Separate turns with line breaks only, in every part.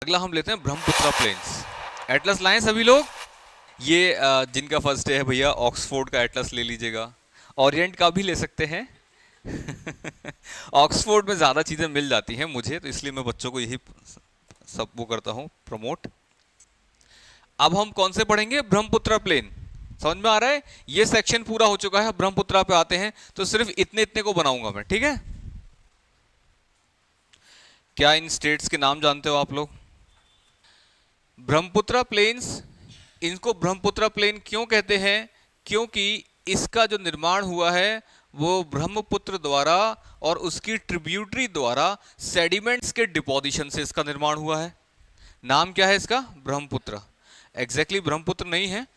अगला हम लेते हैं ब्रह्मपुत्र प्लेन्स। एटलस लाएं सभी लोग। ये जिनका फर्स्ट डे है भैया, ऑक्सफोर्ड का एटलस ले लीजिएगा, ओरिएंट का भी ले सकते हैं। ऑक्सफोर्ड में ज़्यादा चीज़ें मिल जाती हैं मुझे, तो इसलिए मैं बच्चों को यही सब वो करता हूँ, प्रमोट। अब हम कौन से पढ़ेंगे? ब्रह्मपुत्र प्लेन। समझ में आ रहा है? ये सेक्शन पूरा हो चुका है, ब्रह्मपुत्र पे आते हैं। तो सिर्फ इतने इतने को बनाऊंगा मैं, ठीक है? क्या इन स्टेट्स के नाम जानते हो आप लोग? ब्रह्मपुत्र प्लेन्स, इनको ब्रह्मपुत्र प्लेन क्यों कहते हैं? क्योंकि इसका जो निर्माण हुआ है वो ब्रह्मपुत्र द्वारा और उसकी ट्रिब्यूटरी द्वारा सेडिमेंट्स के डिपोजिशन से इसका निर्माण हुआ है। नाम क्या है इसका? ब्रह्मपुत्र। एग्जैक्टली ब्रह्मपुत्र नहीं है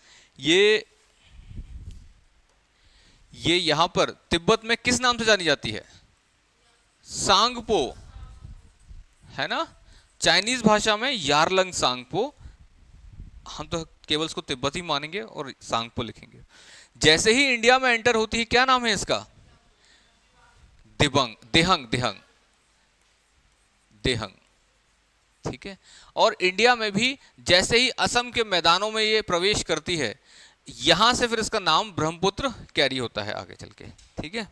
ये यहां पर तिब्बत में किस नाम से जानी जाती है? सांगपो, है ना? चाइनीज भाषा में यारलंग सांगपो। हम तो केवल इसको तिब्बती मानेंगे और सांगपो लिखेंगे। जैसे ही इंडिया में एंटर होती है, क्या नाम है इसका? दिबंग, देहंग, देहंग, देहंग। ठीक है। और इंडिया में भी जैसे ही असम के मैदानों में ये प्रवेश करती है, यहां से फिर इसका नाम ब्रह्मपुत्र कैरी होता है आगे चल के। ठीक है।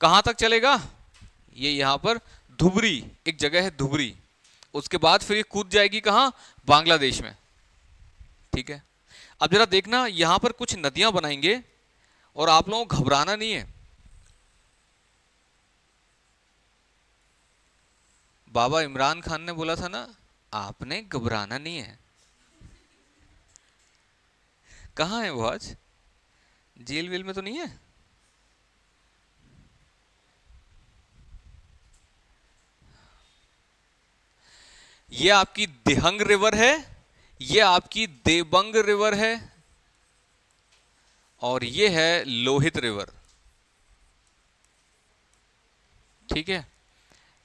कहां तक चलेगा? ये यहां पर धुबरी एक जगह है, धुबरी। उसके बाद फिर ये कूद जाएगी कहां? बांग्लादेश में। ठीक है। अब जरा देखना, यहां पर कुछ नदियां बनाएंगे और आप लोगों को घबराना नहीं है। बाबा इमरान खान ने बोला था ना, आपने घबराना नहीं है। कहां है वो आज? जेल वेल में तो नहीं है? ये आपकी दिहंग रिवर है, ये आपकी देबंग रिवर है, और ये है लोहित रिवर। ठीक है।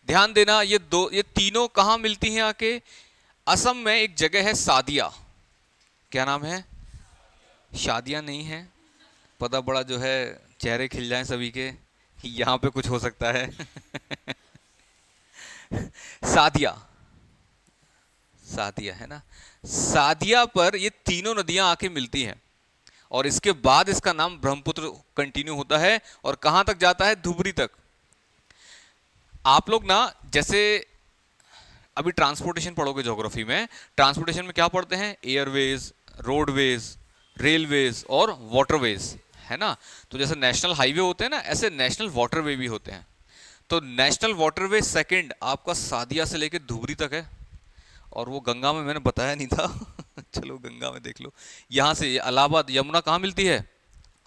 ध्यान देना, ये तीनों कहां मिलती हैं आके? असम में एक जगह है सादिया। क्या नाम है? शादियां नहीं है। पता बड़ा जो है, चेहरे खिल जाएं सभी के, यहां पे कुछ हो सकता है। सादिया, सादिया है ना? सादिया पर ये तीनों नदियां आके मिलती हैं और इसके बाद इसका नाम ब्रह्मपुत्र कंटिन्यू होता है और कहां तक जाता है? धुबरी तक। आप लोग ना, जैसे अभी ट्रांसपोर्टेशन पढ़ोगे ज्योग्राफी में, ट्रांसपोर्टेशन में क्या पढ़ते हैं? एयरवेज, रोडवेज, रेलवेज और वाटरवेज, है ना? तो जैसे नेशनल हाईवे होते हैं ना, ऐसे नेशनल वाटरवे भी होते हैं। तो नेशनल वाटरवे सेकंड आपका सादिया से लेकर धुबरी तक है। और वो गंगा में मैंने बताया नहीं था। चलो गंगा में देख लो। यहां से इलाहाबाद, यमुना कहाँ मिलती है?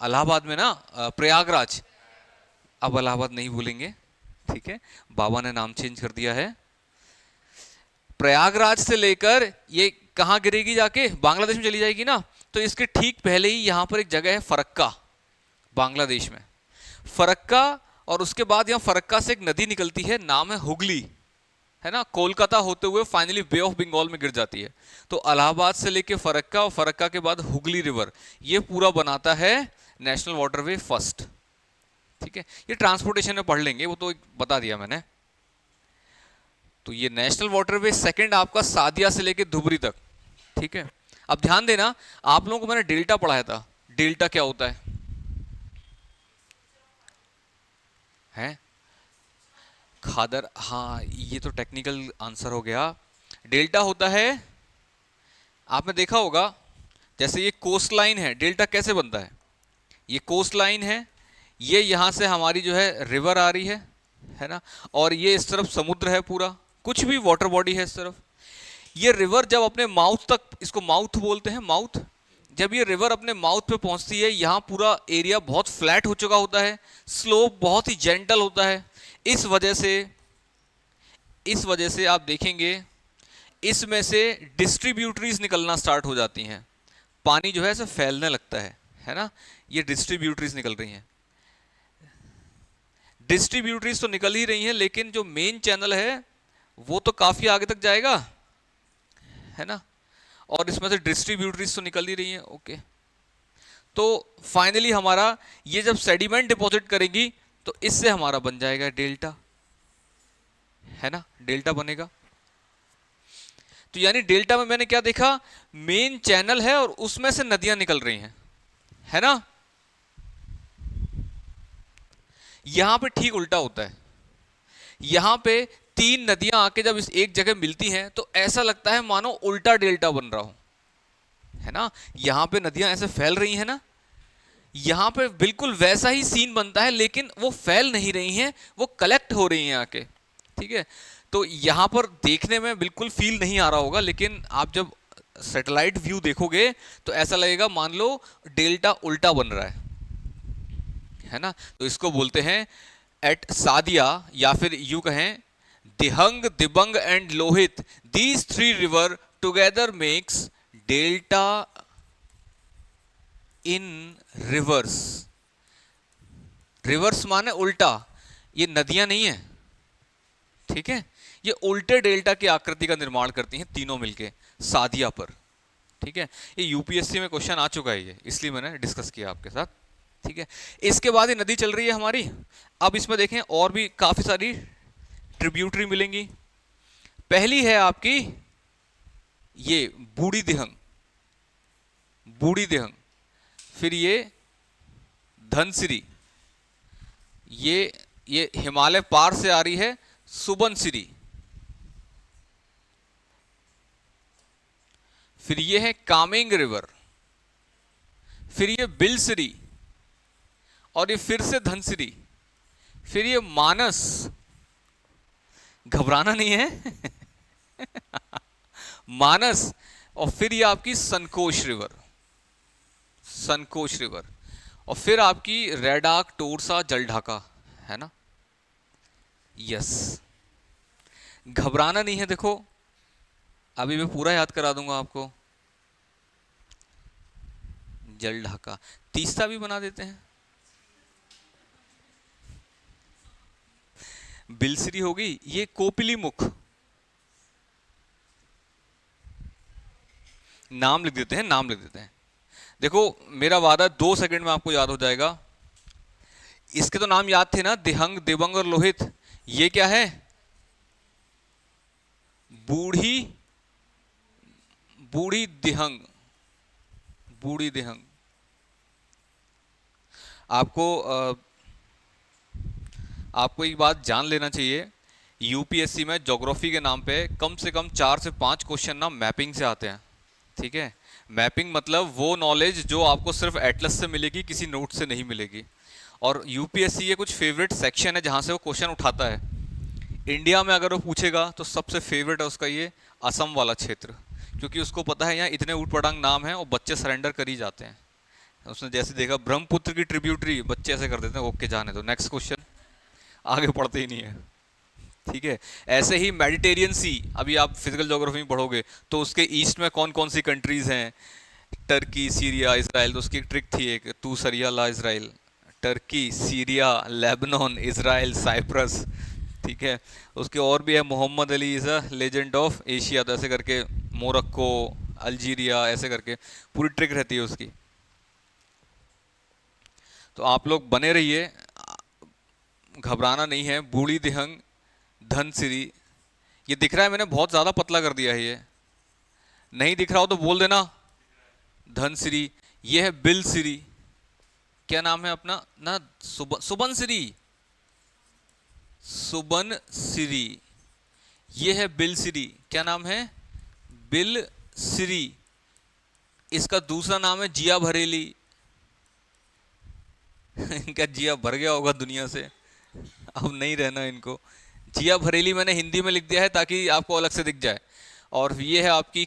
इलाहाबाद में ना, प्रयागराज। अब इलाहाबाद नहीं भूलेंगे, ठीक है? बाबा ने नाम चेंज कर दिया है। प्रयागराज से लेकर ये कहां गिरेगी जाके? बांग्लादेश में चली जाएगी ना। तो इसके ठीक पहले ही यहां पर एक जगह है फरक्का, बांग्लादेश में। फरक्का, और उसके बाद यहां फरक्का से एक नदी निकलती है, नाम है हुगली, है ना? कोलकाता होते हुए फाइनली बे ऑफ बंगाल में गिर जाती है। तो इलाहाबाद से लेके फरक्का और फरक्का के बाद हुगली रिवर, ये पूरा बनाता है नेशनल वाटरवे फर्स्ट। ठीक है। ये ट्रांसपोर्टेशन में पढ़ लेंगे, वो तो बता दिया मैंने। तो ये नेशनल वाटरवे सेकंड आपका सादिया से लेके धुबरी तक। ठीक है। अब ध्यान देना, आप लोगों को मैंने डेल्टा पढ़ाया था। डेल्टा क्या होता है? खादर, हाँ, ये तो टेक्निकल आंसर हो गया। डेल्टा होता है, आपने देखा होगा, जैसे ये कोस्ट लाइन है, डेल्टा कैसे बनता है? ये कोस्ट लाइन है, ये यहां से हमारी जो है रिवर आ रही है ना? और ये इस तरफ समुद्र है पूरा, कुछ भी वाटर बॉडी है इस तरफ। ये रिवर जब अपने माउथ तक, इसको माउथ बोलते हैं, माउथ, जब ये रिवर अपने माउथ पे पहुंचती है, यहाँ पूरा एरिया बहुत फ्लैट हो चुका होता है, स्लोप बहुत ही जेंटल होता है। इस वजह से आप देखेंगे इसमें से डिस्ट्रीब्यूटरीज निकलना स्टार्ट हो जाती हैं। पानी जो है ऐसे फैलने लगता है ना? ये डिस्ट्रीब्यूटरीज निकल रही हैं। डिस्ट्रीब्यूटरीज तो निकल ही रही हैं, लेकिन जो मेन चैनल है वो तो काफी आगे तक जाएगा, है ना? और इसमें से डिस्ट्रीब्यूटरीज तो निकल ही रही हैं। ओके। तो फाइनली हमारा ये जब सेडिमेंट डिपॉजिट करेगी, तो इससे हमारा बन जाएगा डेल्टा, है ना? डेल्टा बनेगा। तो यानी डेल्टा में मैंने क्या देखा, मेन चैनल है और उसमें से नदियां निकल रही हैं, है ना। यहां पे ठीक उल्टा होता है, यहां पे तीन नदियां आके जब इस एक जगह मिलती हैं तो ऐसा लगता है मानो उल्टा डेल्टा बन रहा हो, है ना। यहां पे नदियां ऐसे फैल रही हैं ना, यहां पे बिल्कुल वैसा ही सीन बनता है, लेकिन वो फैल नहीं रही हैं, वो कलेक्ट हो रही हैं आके, ठीक है। तो यहां पर देखने में बिल्कुल फील नहीं आ रहा होगा, लेकिन आप जब सैटेलाइट व्यू देखोगे तो ऐसा लगेगा मान लो डेल्टा उल्टा बन रहा है ना। तो इसको बोलते हैं एट सादिया, या फिर यू कहें Dihang, Dibang and Lohit, these three river together makes delta in reverse. Reverse माने उल्टा, ये नदियां नहीं है, ठीक है। ये उल्टे डेल्टा की आकृति का निर्माण करती हैं तीनों मिलके सादिया पर, ठीक है। ये यूपीएससी में क्वेश्चन आ चुका है, ये इसलिए मैंने डिस्कस किया आपके साथ, ठीक है। इसके बाद ये नदी चल रही है हमारी। अब इसमें देखें और भी काफी सारी ट्रिब्यूटरी मिलेंगी। पहली है आपकी ये बूढ़ी दिहंग, बूढ़ी दिहंग, फिर ये धनसिरी, ये हिमालय पार से आ रही है सुबनसिरी, फिर ये है कामेंग रिवर, फिर ये बिलसिरी, और ये फिर से धनसिरी, फिर ये मानस, घबराना नहीं है मानस, और फिर ये आपकी संकोश रिवर, संकोश रिवर, और फिर आपकी रेडाक, टोरसा, जलढाका, है ना। यस, घबराना नहीं है। देखो अभी मैं पूरा याद करा दूंगा आपको। जलढाका, तीसरा भी बना देते हैं। बिलसिरी होगी, ये कोपिली मुख, नाम लिख देते हैं, नाम लिख देते हैं। देखो मेरा वादा 2 सेकंड में आपको याद हो जाएगा। इसके तो नाम याद थे ना, दिहंग, दिबंग और लोहित। ये क्या है, बूढ़ी, बूढ़ी दिहंग, बूढ़ी दिहंग। आपको आपको एक बात जान लेना चाहिए, यूपीएससी में ज्योग्राफी के नाम पे कम से कम 4 से 5 क्वेश्चन ना मैपिंग से आते हैं, ठीक है। मैपिंग मतलब वो नॉलेज जो आपको सिर्फ एटलस से मिलेगी, किसी नोट से नहीं मिलेगी। और यूपीएससी ये कुछ फेवरेट सेक्शन है जहां से वो क्वेश्चन उठाता है। इंडिया में अगर वो पूछेगा तो सबसे फेवरेट है उसका ये असम वाला क्षेत्र, क्योंकि उसको पता है यहाँ इतने ऊट पटांग नाम हैं और बच्चे सरेंडर कर ही जाते हैं। उसने जैसे देखा ब्रह्मपुत्र की ट्रिब्यूटरी, बच्चे ऐसे कर देते हैं, ओके जाने दो, नेक्स्ट क्वेश्चन, आगे पढ़ते ही नहीं है, ठीक है। ऐसे ही मेडिटेरियन सी, अभी आप फिजिकल ज्योग्राफी में पढ़ोगे तो उसके ईस्ट में कौन कौन सी कंट्रीज हैं, टर्की, सीरिया, इसराइल। तो उसकी एक ट्रिक थी, एक तू सरिया ला Israel, Turkey, Syria, Lebanon, Israel, Cyprus, ठीक है। उसके और भी है, Muhammad Ali is a legend of Asia, तो ऐसे करके मोरक्को, अल्जीरिया, ऐसे करके पूरी ट्रिक रहती है उसकी। तो आप लोग बने रहिए, घबराना नहीं है। बूढ़ी दिहंग, धनसिरी, ये दिख रहा है मैंने बहुत ज्यादा पतला कर दिया है, ये नहीं दिख रहा हो तो बोल देना। धनसिरी, ये है बिलसिरी, क्या नाम है अपना ना, सुबनसिरी, सुबनसिरी, ये है बिलसिरी, क्या नाम है, बिलसिरी। इसका दूसरा नाम है जिया भरेली इनका जिया भर गया होगा दुनिया से, अब नहीं रहना इनको। जिया भरेली मैंने हिंदी में लिख दिया है ताकि आपको अलग से दिख जाए। और ये है आपकी,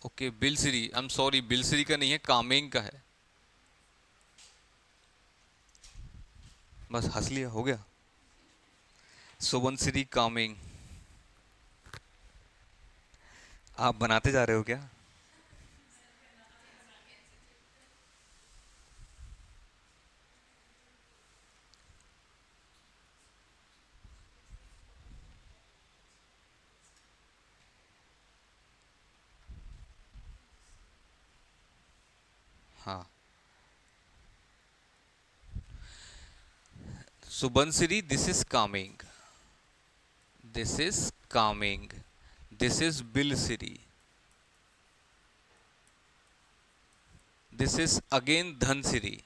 ओके, बिलसिरी, आई एम सॉरी, बिलसिरी का नहीं है, कामेंग का है। बस हंस लिया, हो गया। सुबनसिरी, कामेंग, आप बनाते जा रहे हो क्या। हाँ, Subansiri, this is coming, this is coming, this is Bilsiri, this is again Dhansiri.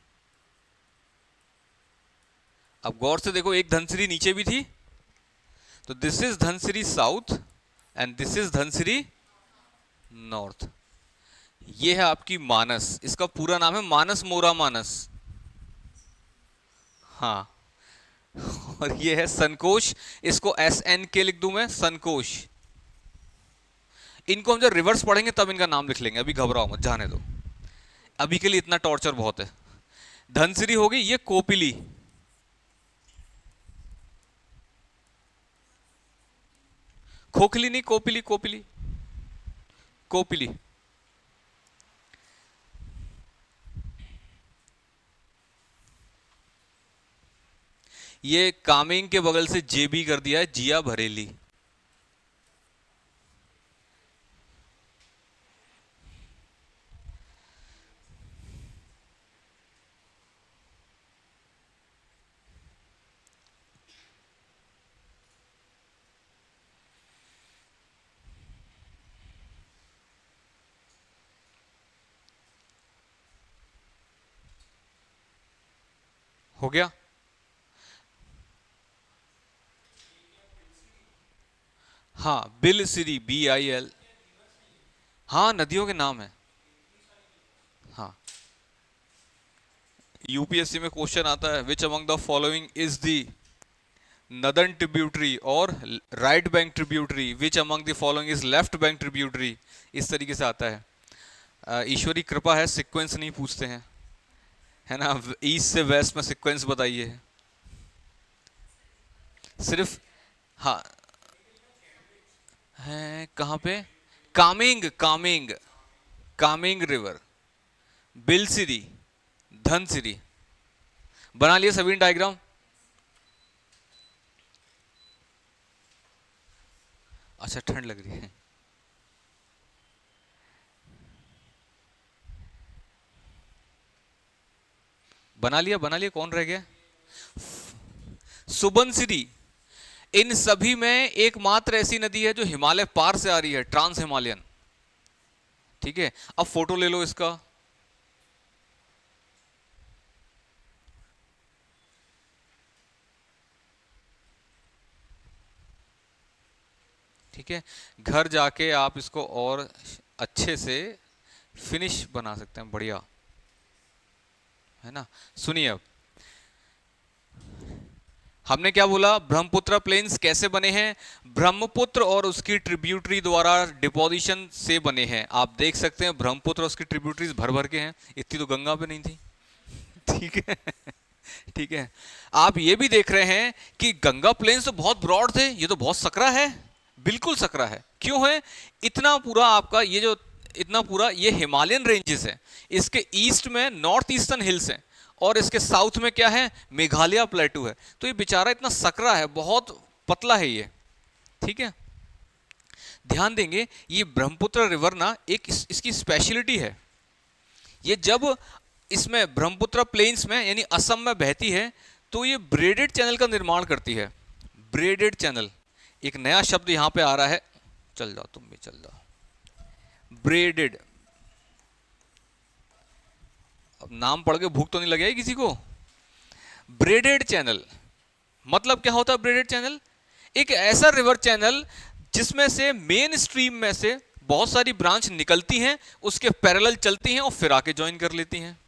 अब गौर से देखो, एक धनसिरी नीचे भी थी, तो this is Dhansiri south and this is Dhansiri north. ये है आपकी मानस, इसका पूरा नाम है मानस मोरा मानस। हाँ, और ये है सनकोश, इसको SNK लिख दूं मैं, सनकोश। इनको हम जब रिवर्स पढ़ेंगे तब इनका नाम लिख लेंगे, अभी घबराओ मत, जाने दो, अभी के लिए इतना टॉर्चर बहुत है। धनसिरी होगी ये कोपिली, खोखली नहीं, कोपिली, कोपिली, कोपिली। ये कामिंग के बगल से JB कर दिया है, जिया भरेली। हो गया। हाँ, बिलसिरी, BIL। हाँ, नदियों के नाम है। हाँ, यूपीएससी में क्वेश्चन आता है, which among the following is the northern tributary और right bank tributary, which among the following is left bank tributary, इस तरीके से आता है। ईश्वरी कृपा है, सीक्वेंस नहीं पूछते हैं, है ना, ईस्ट से वेस्ट में सीक्वेंस बताइए सिर्फ। हाँ, है कहाँ पे, कामिंग, कामिंग, कामिंग रिवर, बिलसिरी, धनसिरी। बना लिए सभी डायग्राम। अच्छा, ठंड लग रही है। बना लिया, बना लिया, कौन रह गया। सुबनसिरी, इन सभी में एकमात्र ऐसी नदी है जो हिमालय पार से आ रही है, ट्रांस हिमालयन। ठीक है, अब फोटो ले लो इसका। ठीक है, घर जाके आप इसको और अच्छे से फिनिश बना सकते हैं, बढ़िया, है ना। सुनिए, अब हमने क्या बोला, ब्रह्मपुत्र प्लेन्स कैसे बने हैं, ब्रह्मपुत्र और उसकी ट्रिब्यूटरी द्वारा डिपोजिशन से बने हैं। आप देख सकते हैं ब्रह्मपुत्र और उसकी ट्रिब्यूटरीज भर भर के हैं, इतनी तो गंगा पे नहीं थी। ठीक है, ठीक है। आप ये भी देख रहे हैं कि गंगा प्लेन्स तो बहुत ब्रॉड थे, ये तो बहुत सकरा है, बिल्कुल सकरा है। क्यों है, इतना पूरा आपका ये जो, इतना पूरा ये हिमालयन रेंजेस है, इसके ईस्ट में नॉर्थ ईस्टर्न हिल्स हैं और इसके साउथ में क्या है, मेघालय प्लेटू है। तो ये बेचारा इतना सकरा है, बहुत पतला है ये। ठीक है, ध्यान देंगे, ये ब्रह्मपुत्र रिवर ना एक इसकी स्पेशलिटी है। ये जब इसमें ब्रह्मपुत्र प्लेन्स में यानी असम में बहती है तो ये ब्रेडेड चैनल का निर्माण करती है। ब्रेडेड चैनल, एक नया शब्द यहां पे आ रहा है, चल जाओ तुम भी चल जाओ। ब्रेडेड, अब नाम पढ़ के भूख तो नहीं लगे किसी को। ब्रेडेड चैनल मतलब क्या होता है, ब्रेडेड चैनल एक ऐसा रिवर चैनल जिसमें से मेन स्ट्रीम में से बहुत सारी ब्रांच निकलती हैं, उसके पैरेलल चलती हैं और फिर आके ज्वाइन कर लेती हैं।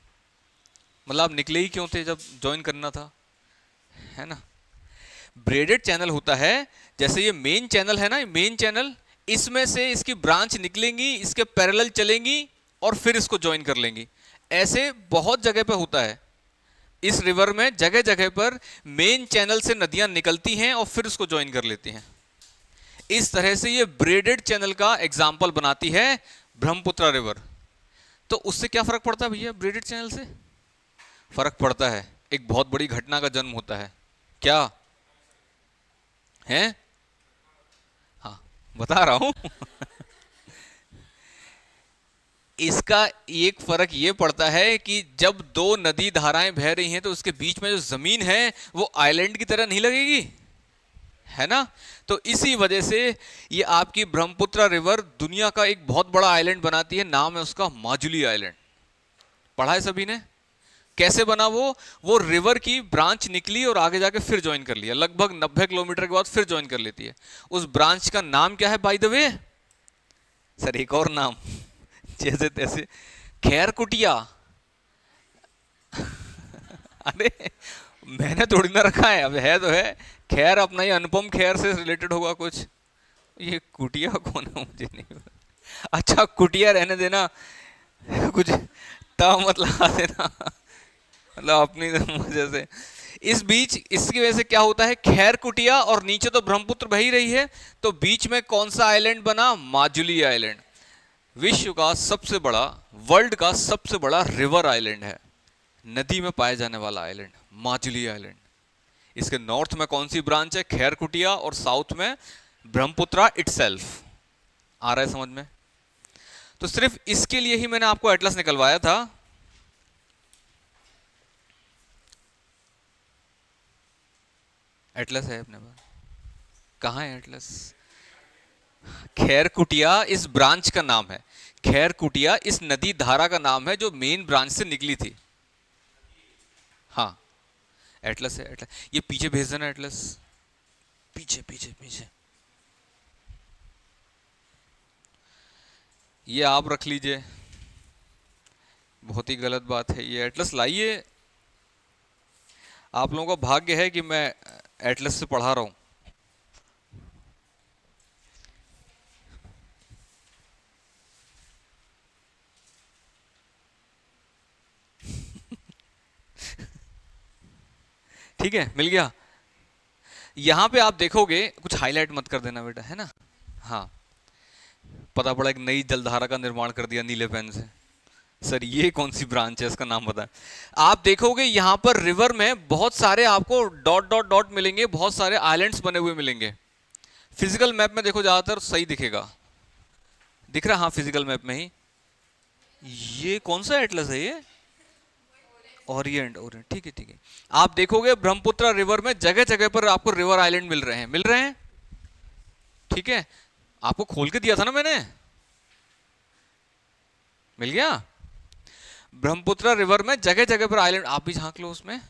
मतलब आप निकले ही क्यों थे जब ज्वाइन करना था, है ना। ब्रेडेड चैनल होता है, जैसे ये मेन चैनल है ना, मेन चैनल, इसमें से इसकी ब्रांच निकलेंगी, इसके पैरेलल चलेंगी और फिर इसको ज्वाइन कर लेंगी। ऐसे बहुत जगह पे होता है, इस रिवर में जगह जगह पर मेन चैनल से नदियां निकलती हैं और फिर उसको ज्वाइन कर लेती हैं। इस तरह से ये ब्रेडेड चैनल का एग्जाम्पल बनाती है ब्रह्मपुत्र रिवर। तो उससे क्या फर्क पड़ता है भैया, ब्रेडेड चैनल से फर्क पड़ता है, एक बहुत बड़ी घटना का जन्म होता है। क्या है, हाँ बता रहा हूं। इसका एक फर्क ये पड़ता है कि जब दो नदी धाराएं बह रही हैं तो उसके बीच में जो जमीन है वो आइलैंड की तरह नहीं लगेगी, है ना। तो इसी वजह से ये आपकी ब्रह्मपुत्र रिवर दुनिया का एक बहुत बड़ा आइलैंड बनाती है, नाम है उसका माजुली आइलैंड। पढ़ा है सभी ने? कैसे बना वो रिवर की ब्रांच निकली और आगे जाके फिर ज्वाइन कर लिया, लगभग 90 किलोमीटर के बाद फिर ज्वाइन कर लेती है। उस ब्रांच का नाम क्या है बाय द वे? सर एक और नाम जैसे तैसे, खैर कुटिया। अरे मैंने थोड़ी ना रखा है, अब है तो है। खैर अपना ही अनुपम खेर से रिलेटेड होगा कुछ। ये कुटिया कौन है मुझे नहीं पता। अच्छा कुटिया रहने देना, कुछ ता मत लगा देना, मतलब अपनी वजह से। इस बीच इसकी वजह से क्या होता है, खैर कुटिया और नीचे तो ब्रह्मपुत्र बह ही रही है, तो बीच में कौन सा आइलैंड बना? माजुली आइलैंड। विश्व का सबसे बड़ा, वर्ल्ड का सबसे बड़ा रिवर आइलैंड है, नदी में पाया जाने वाला आइलैंड, माजुली आइलैंड। इसके नॉर्थ में कौन सी ब्रांच है? खैर कुटिया, और साउथ में ब्रह्मपुत्रा इटसेल्फ। आ रहा है समझ में? तो सिर्फ इसके लिए ही मैंने आपको एटलस निकलवाया था। एटलस है अपने पास? कहाँ है एटलस? खैर कुटिया इस ब्रांच का नाम है, खैर कुटिया इस नदी धारा का नाम है जो मेन ब्रांच से निकली थी। हाँ एटलस है, एटलस। ये पीछे भेज देना एटलस, पीछे पीछे पीछे। ये आप रख लीजिए, बहुत ही गलत बात है। ये एटलस लाइए, आप लोगों का भाग्य है कि मैं एटलस से पढ़ा रहा हूं। ठीक है मिल गया। यहां पे आप देखोगे, कुछ हाईलाइट मत कर देना बेटा, है ना। हाँ, पता पड़ा एक नई जलधारा का निर्माण कर दिया नीले पेन से। सर ये कौन सी ब्रांच है, इसका नाम बताएं। आप देखोगे यहां पर रिवर में बहुत सारे आपको डॉट डॉट डॉट मिलेंगे, बहुत सारे आइलैंड्स बने हुए मिलेंगे। फिजिकल मैप में देखो ज्यादातर सही दिखेगा, दिख रहा? हाँ फिजिकल मैप में ही। ये कौन सा एटलस है ये? ओरिएंट, ओरिएंट, ठीक है ठीक है। आप देखोगे ब्रह्मपुत्र रिवर में जगह जगह पर आपको रिवर आइलैंड मिल रहे हैं, मिल रहे हैं। ठीक है, आपको खोल के दिया था ना मैंने, मिल गया। ब्रह्मपुत्र रिवर में जगह जगह पर आइलैंड, आप भी झांक लो उसमें।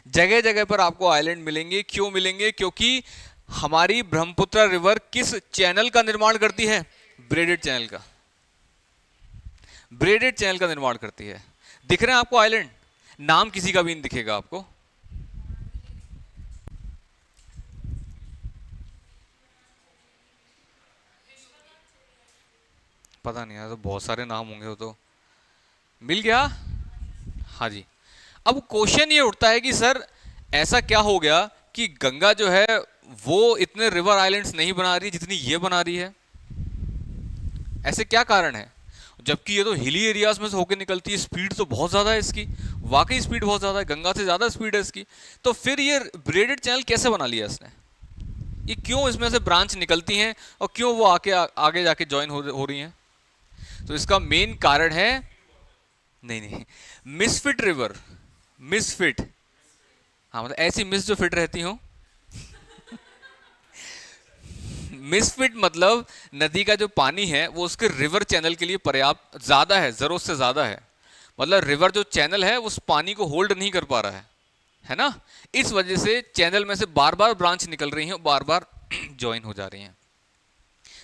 जगह जगह पर आपको आइलैंड मिलेंगे। क्यों मिलेंगे? क्योंकि हमारी ब्रह्मपुत्र रिवर किस चैनल का निर्माण करती है? ब्रेडेड चैनल का, ब्रेडेड चैनल का निर्माण करती है। दिख रहे हैं आपको आइलैंड? नाम किसी का भी नहीं दिखेगा आपको। पता नहीं यार, तो बहुत सारे नाम होंगे वो तो। मिल गया? हाँ जी। अब क्वेश्चन ये उठता है कि सर ऐसा क्या हो गया कि गंगा जो है वो इतने रिवर आइलैंड्स नहीं बना रही जितनी ये बना रही है? ऐसे क्या कारण है? जबकि ये तो हिली एरियाज में से होकर निकलती है, स्पीड तो बहुत ज़्यादा है इसकी, वाकई स्पीड बहुत ज़्यादा है, गंगा से ज़्यादा स्पीड है इसकी। तो फिर ये ब्रेडेड चैनल कैसे बना लिया इसने? ये क्यों इसमें से ब्रांच निकलती हैं और क्यों वो आगे जाके ज्वाइन हो रही हैं? तो इसका मेन कारण है, नहीं नहीं, मिसफिट रिवर। मिसफिट, हाँ मतलब ऐसी मिस जो फिट रहती हो। मिसफिट मतलब नदी का जो पानी है वो उसके रिवर चैनल के लिए पर्याप्त ज्यादा है, जरूरत से ज्यादा है। मतलब रिवर जो चैनल है उस पानी को होल्ड नहीं कर पा रहा है ना। इस वजह से चैनल में से बार बार ब्रांच निकल रही हैं, बार बार ज्वाइन हो जा रही हैं।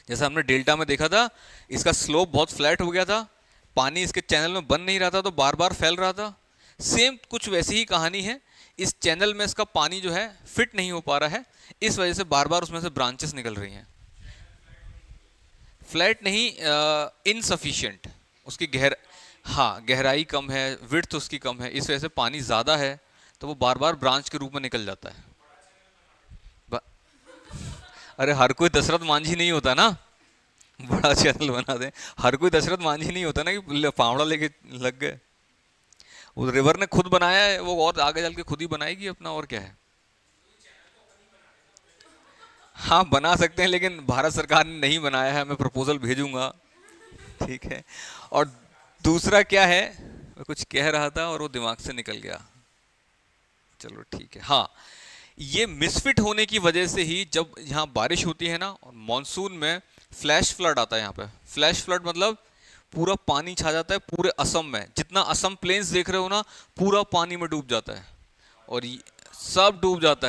जैसा हमने डेल्टा में देखा था, इसका स्लोप बहुत फ्लैट हो गया था, पानी इसके चैनल में बन नहीं रहा था तो बार बार फैल रहा था। सेम कुछ वैसी ही कहानी है, इस चैनल में इसका पानी जो है फिट नहीं हो पा रहा है, इस वजह से बार बार उसमें से ब्रांचेस निकल रही हैं। फ्लैट नहीं, इनसफिशिएंट, उसकी हाँ गहराई कम है, विड्थ उसकी कम है, इस वजह से पानी ज़्यादा है तो वो बार बार ब्रांच के रूप में निकल जाता है। ब- अरे हर कोई दशरथ मांझी नहीं होता ना, बड़ा चैनल बना दे। हर कोई दशरथ मांझी नहीं होता ना कि फावड़ा लेके लग गए। वो रिवर ने खुद बनाया है, वो और आगे चल के खुद ही बनाएगी अपना, और क्या है। हाँ बना सकते हैं, लेकिन भारत सरकार ने नहीं बनाया है, मैं प्रपोजल भेजूंगा। ठीक है। और दूसरा क्या है, मैं कुछ कह रहा था और वो दिमाग से निकल गया। चलो ठीक है। हाँ, ये मिसफिट होने की वजह से ही जब यहाँ बारिश होती है ना, और मॉनसून में फ्लैश फ्लड आता है। यहाँ पे फ्लैश फ्लड मतलब पूरा पानी छा जाता है पूरे असम में, जितना असम प्लेन्स देख रहे हो ना, पूरा पानी में डूब जाता है, और सब डूब जाता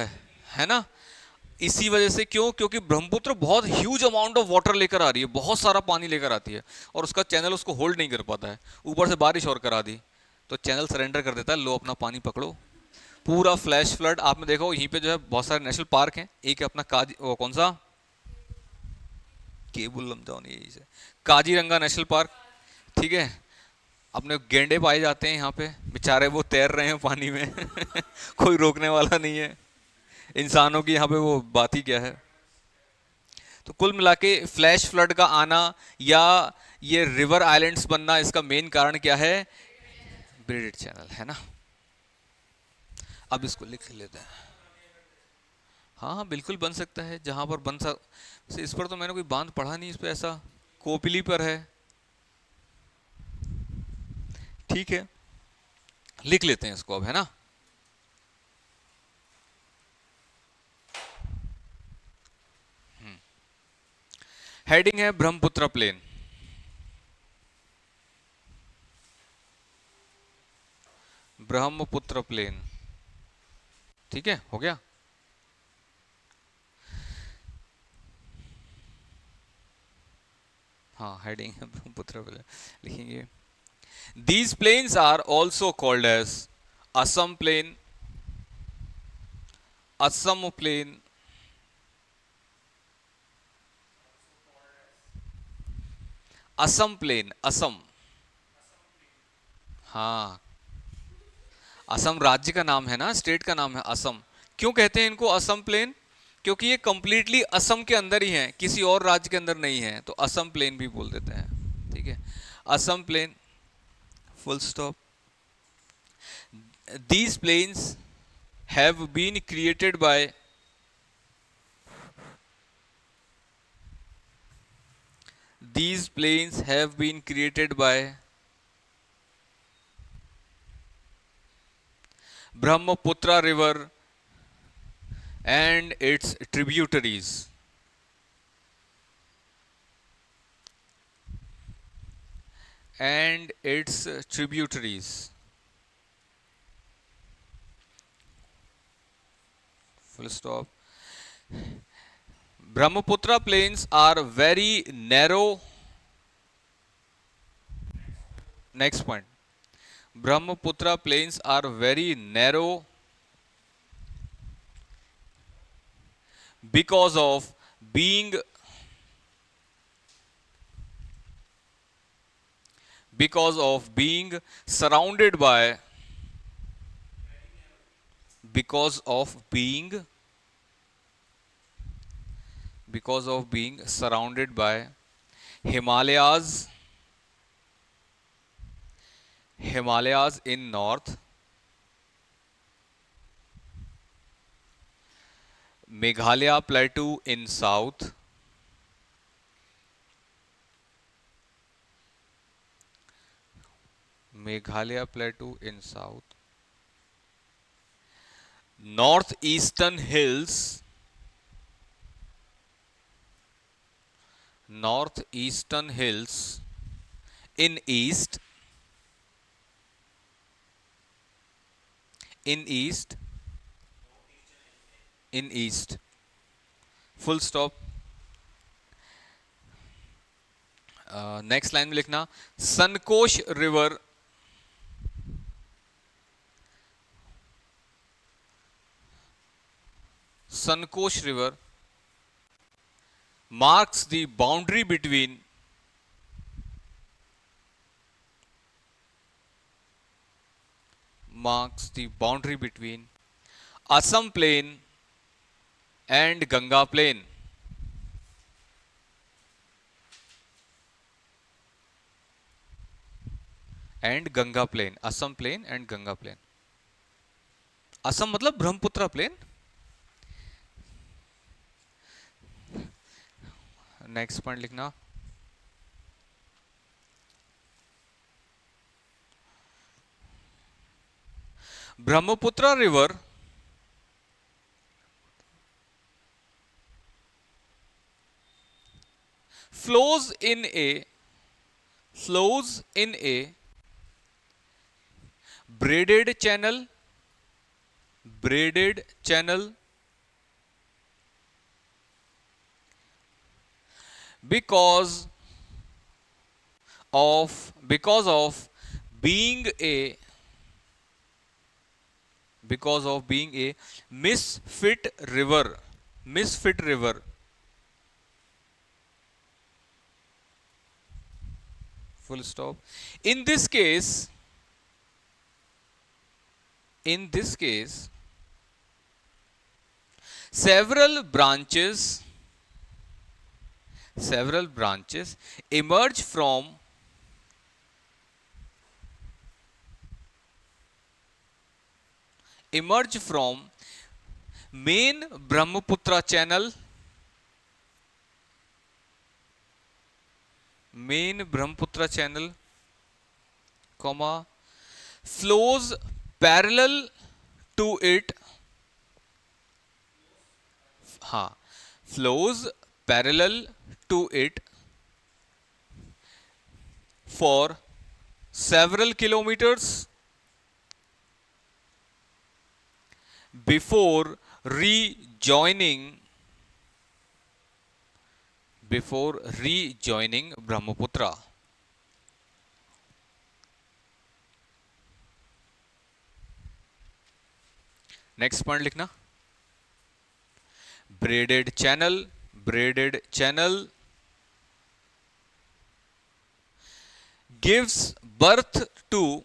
है ना। इसी वजह से, क्यों? क्योंकि ब्रह्मपुत्र बहुत ह्यूज अमाउंट ऑफ वाटर लेकर आ रही है, बहुत सारा पानी लेकर आती है, और उसका चैनल उसको होल्ड नहीं कर पाता है। ऊपर से बारिश और करा दी तो चैनल सरेंडर कर देता है, लो अपना पानी पकड़ो। पूरा फ्लैश फ्लड आपने देखा हो। यहीं पे जो है बहुत सारे नेशनल पार्क हैं। एक है अपना काजी, वो कौन सा, केबुल लमजाओ नहीं, यही से काजीरंगा नेशनल पार्क, ठीक है। अपने गेंडे पाए जाते हैं यहाँ पे, बेचारे वो तैर रहे हैं पानी में कोई रोकने वाला नहीं है। इंसानों की यहाँ पे वो बात ही क्या है। तो कुल मिला के फ्लैश फ्लड का आना या ये रिवर आइलैंड्स बनना, इसका मेन कारण क्या है? ब्रेडेड चैनल, है ना। अब इसको लिख लेते हैं। हाँ हाँ, बिल्कुल बन सकता है, जहां पर बन सक। इस पर तो मैंने कोई बांध पढ़ा नहीं, इस पे ऐसा कोपिली पर है। ठीक है, लिख लेते हैं इसको अब, है ना। हेडिंग है ब्रह्मपुत्र प्लेन। ब्रह्मपुत्र प्लेन, ठीक है, हो गया। हाँ, हेडिंग है ब्रह्मपुत्र प्लेन, लिखेंगे। These plains are also called as Assam plain, Assam plain, Assam plain, Assam. हाँ, असम राज्य का नाम है ना, स्टेट का नाम है असम। क्यों कहते हैं इनको असम प्लेन? क्योंकि ये कंप्लीटली असम के अंदर ही है, किसी और राज्य के अंदर नहीं है, तो असम प्लेन भी बोल देते हैं, ठीक है। Assam plain, full stop. These plains have been created by these plains have been created by Brahmaputra river and its tributaries, and its tributaries, full stop. Brahmaputra plains are very narrow. Next point. Brahmaputra plains are very narrow because of being surrounded by because of being surrounded by Himalayas in north, Meghalaya plateau in south, Meghalaya plateau in south, northeastern hills in east, in east, in east, full stop। Next line में लिखना, Sankosh river marks the boundary between Assam plain and Ganga plain. Assam plain and Ganga plain. Assam मतलब Brahmaputra plain. Next point लिखना, Brahmaputra river flows in a flows in a braided channel because of being a misfit river. Full stop. In this case, in this case, several branches emerge from main Brahmaputra channel, comma, flows parallel to it, हाँ, flows parallel to it for several kilometers before rejoining Brahmaputra. Next point लिखना, braided channel gives birth to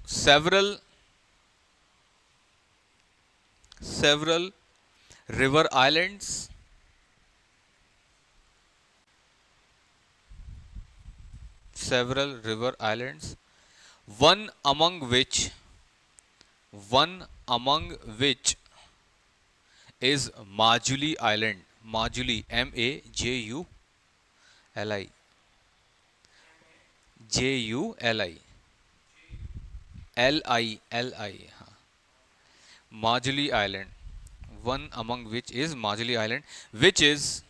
several river islands, one among which is Majuli Island. Majuli, Majuli, Li, हाँ, Majuli Island. One among which is Majuli Island, which is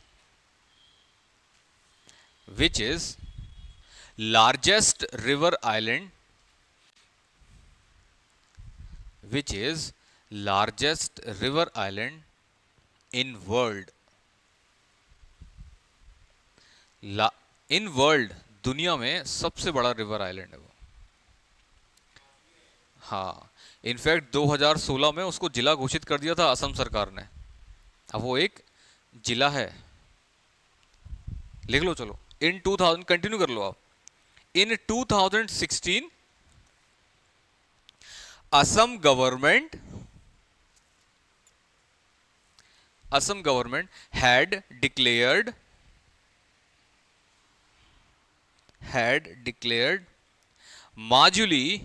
largest river island, in world. In world, दुनिया में सबसे बड़ा river island है वो. हाँ, in fact 2016 में उसको जिला घोषित कर दिया था असम सरकार ने. अब वो एक जिला है. लिख लो चलो. इन 2000, कंटिन्यू कर लो आप. इन 2016 Assam government had declared Majuli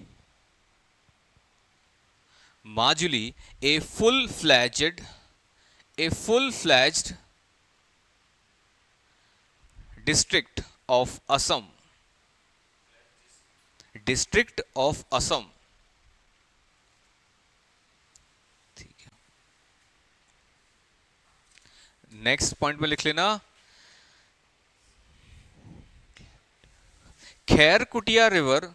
a full-fledged district of Assam. ठीक है. नेक्स्ट पॉइंट में लिख लेना, खैरकुटिया river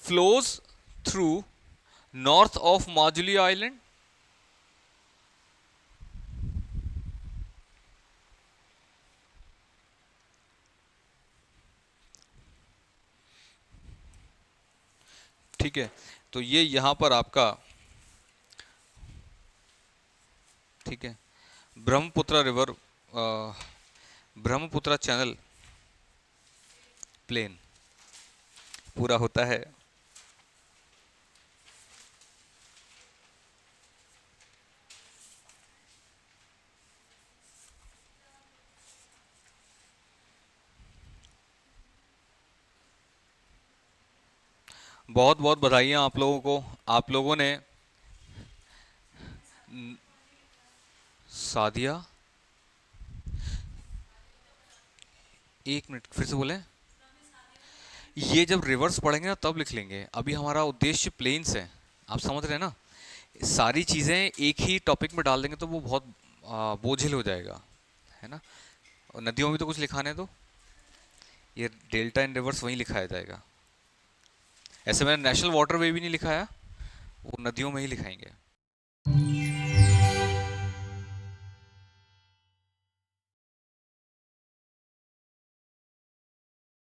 flows through north of Majuli Island. ठीक है, तो ये यहां पर आपका, ठीक है, Brahmaputra river, Brahmaputra channel plain पूरा होता है. बहुत बहुत बधाइयाँ आप लोगों को. आप लोगों ने सादिया, एक मिनट फिर से बोले. ये जब रिवर्स पढ़ेंगे ना तब लिख लेंगे, अभी हमारा उद्देश्य प्लेन्स है, आप समझ रहे हैं ना। सारी चीज़ें एक ही टॉपिक में डाल देंगे तो वो बहुत बोझिल हो जाएगा, है ना। और नदियों में तो कुछ लिखाने दो, ये डेल्टा इन रिवर्स वहीं लिखाया जाएगा। ऐसे मैंने नेशनल वाटरवे भी नहीं लिखाया, वो नदियों में ही लिखाएंगे।